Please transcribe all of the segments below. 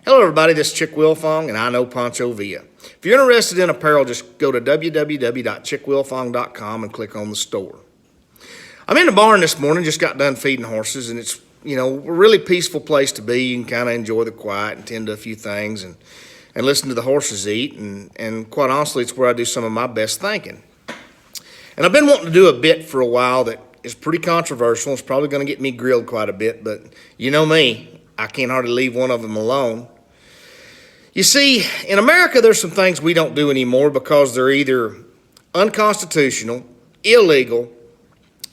Hello everybody, this is Chick Wilfong and I know Pancho Villa. If you're interested in apparel, just go to www.chickwilfong.com and click on the store. I'm in the barn this morning, just got done feeding horses, and it's, a really peaceful place to be. You can kind of enjoy the quiet and tend to a few things and listen to the horses eat, and quite honestly, it's where I do some of my best thinking. And I've been wanting to do a bit for a while that is pretty controversial. It's probably going to get me grilled quite a bit, but you know me, I can't hardly leave one of them alone. You see, in America, there's some things we don't do anymore because they're either unconstitutional, illegal,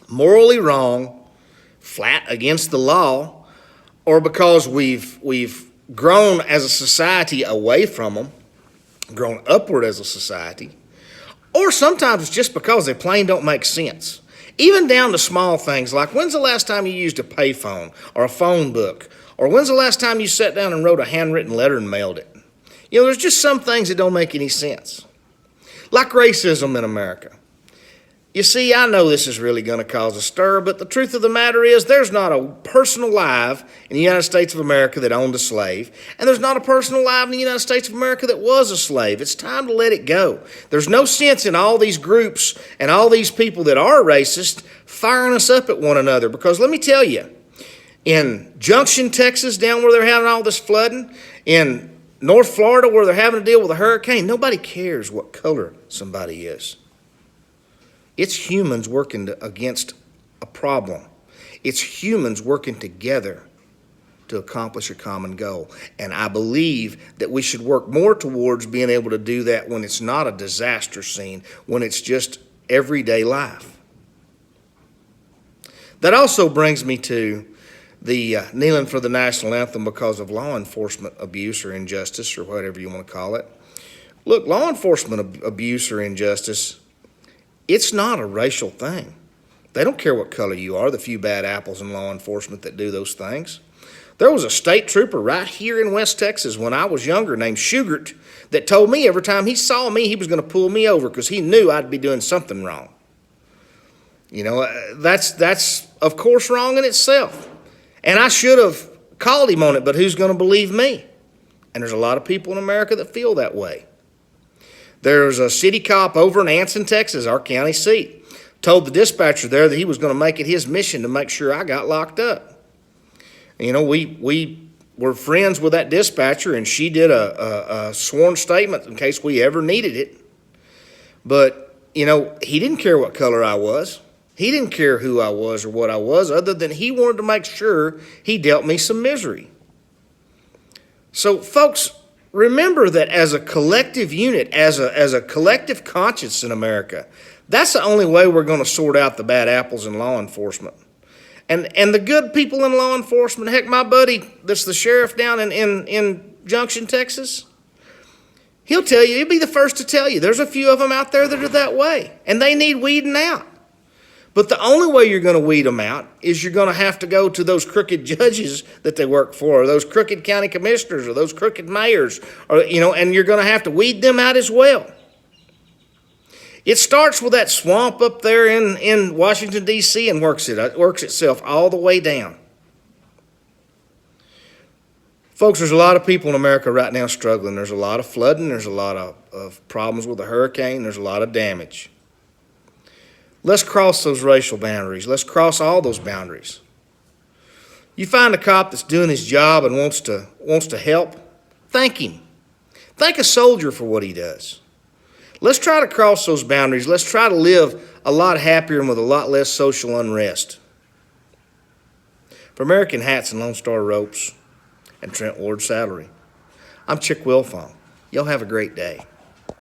morally wrong, flat against the law, or because we've grown as a society away from them, grown upward as a society, or sometimes it's just because they plain don't make sense. Even down to small things like, when's the last time you used a payphone or a phone book? Or when's the last time you sat down and wrote a handwritten letter and mailed it? There's just some things that don't make any sense. Like racism in America. You see, I know this is really going to cause a stir, but the truth of the matter is there's not a person alive in the United States of America that owned a slave, and there's not a person alive in the United States of America that was a slave. It's time to let it go. There's no sense in all these groups and all these people that are racist firing us up at one another, because let me tell you, in Junction, Texas, down where they're having all this flooding, in North Florida where they're having to deal with a hurricane, nobody cares what color somebody is. It's humans working against a problem. It's humans working together to accomplish a common goal. And I believe that we should work more towards being able to do that when it's not a disaster scene, when it's just everyday life. That also brings me to the kneeling for the national anthem because of law enforcement abuse or injustice, or whatever you want to call it. Look, law enforcement abuse or injustice, it's not a racial thing. They don't care what color you are, the few bad apples in law enforcement that do those things. There was a state trooper right here in West Texas when I was younger named Shugart that told me every time he saw me, he was going to pull me over because he knew I'd be doing something wrong. That's of course wrong in itself. And I should have called him on it, but who's going to believe me? And there's a lot of people in America that feel that way. There's a city cop over in Anson, Texas, our county seat, told the dispatcher there that he was going to make it his mission to make sure I got locked up. We were friends with that dispatcher, and she did a sworn statement in case we ever needed it. But, he didn't care what color I was. He didn't care who I was or what I was, other than he wanted to make sure he dealt me some misery. So, folks, remember that as a collective unit, as a collective conscience in America, that's the only way we're going to sort out the bad apples in law enforcement. And the good people in law enforcement, heck, my buddy that's the sheriff down in Junction, Texas, he'll be the first to tell you, there's a few of them out there that are that way, and they need weeding out. But the only way you're going to weed them out is you're going to have to go to those crooked judges that they work for, or those crooked county commissioners, or those crooked mayors, and you're going to have to weed them out as well. It starts with that swamp up there in Washington, D.C., and works itself all the way down. Folks, there's a lot of people in America right now struggling. There's a lot of flooding. There's a lot of problems with the hurricane. There's a lot of damage. Let's cross those racial boundaries. Let's cross all those boundaries. You find a cop that's doing his job and wants to help, thank him. Thank a soldier for what he does. Let's try to cross those boundaries. Let's try to live a lot happier and with a lot less social unrest. For American Hats and Lone Star Ropes and Trent Ward Saddlery, I'm Chick Wilfong. Y'all have a great day.